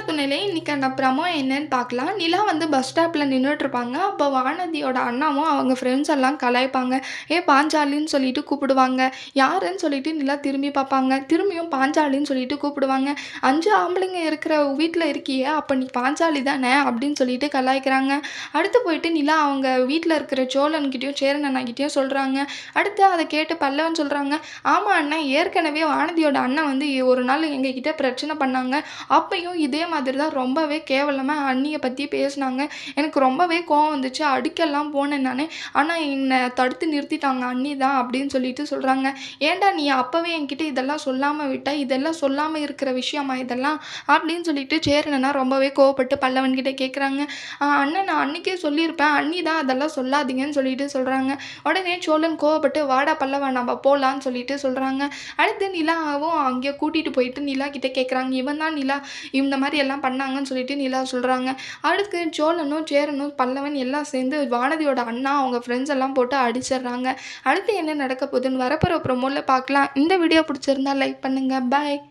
எல்லாருக்கும் நிலையும் இன்னைக்கான ப்ரமோ என்னன்னு பார்க்கலாம். நிலா வந்து பஸ் ஸ்டாப்ல நின்னுட்ருப்பாங்க. அப்போ வானதியோட அண்ணாவும் அவங்க ஃப்ரெண்ட்ஸ் எல்லாம் கலாய்ப்பாங்க. பாஞ்சாலின்னு சொல்லிட்டு கூப்பிடுவாங்க. யாருன்னு சொல்லிட்டு நிலா திரும்பி பார்ப்பாங்க. திரும்பியும் பாஞ்சாலின்னு சொல்லிட்டு கூப்பிடுவாங்க. 5 ஆம்பளைங்க இருக்கிற வீட்ல இருக்கியே, அப்ப நீ பாஞ்சாலி தானே அப்படின்னு சொல்லிட்டு கலாய்க்கிறாங்க. அடுத்து போயிட்டு நிலா அவங்க வீட்ல இருக்கிற சோழன்கிட்டயும் சேரன் அண்ணாகிட்டயும் சொல்றாங்க. அடுத்து அத கேட்டு பல்லவன் சொல்றாங்க, ஆமா அண்ணன், ஏற்கனவே வானதியோட அண்ணன் வந்து ஒரு நாள் எங்ககிட்ட பிரச்சனை பண்ணாங்க. அப்பயும் இதே மாதிரி தான் ரொம்பவே கேவலமா அண்ணிய பத்தி பேசுனாங்க. எனக்கு ரொம்பவே கோவம் வந்துச்சு. அடிக்கலாம் போனேன் நானு. ஆனா என்ன தடுத்து நிறுத்திட்டாங்க அண்ணி தான் அப்படின்னு சொல்லிட்டு சொல்றாங்க. ஏன்டா நீ அப்பவே என்கிட்ட இதெல்லாம் சொல்லாம விட்ட? இதெல்லாம் சொல்லாம இருக்கிற விஷயமா இதெல்லாம்? அப்படின்னு சொல்லிட்டு சேரன் ரொம்பவே கோவப்பட்டு பல்லவன் கிட்ட கேட்குறாங்க. அண்ணன் நான் அன்னைக்கே சொல்லியிருப்பேன். அண்ணி தான் அதெல்லாம் சொல்லாதீங்கன்னு சொல்லிட்டு சொல்றாங்க. உடனே சோழன் கோவப்பட்டு வாடா பல்லவன் நம்ம போலான்னு சொல்லிட்டு சொல்றாங்க. அடுத்து நிலாவும் அங்கே கூட்டிட்டு போயிட்டு நிலா கிட்ட கேட்குறாங்க. இவன் தான் நிலா இந்த மாதிரி எல்லாம் பண்ணாங்கன்னு சொல்லிட்டு நிலா சொல்கிறாங்க. அடுத்து சோழனும் சேரனும் பல்லவன் எல்லாம் சேர்ந்து வானதியோட அண்ணா அவங்க ஃப்ரெண்ட்ஸ் எல்லாம் போட்டு அடிச்சிடுறாங்க. அடுத்து என்ன நடக்க போகுதுன்னு வரப்போகிற ப்ரோமோவில் பார்க்கலாம். இந்த வீடியோ பிடிச்சிருந்தா லைக் பண்ணுங்கள். பாய்.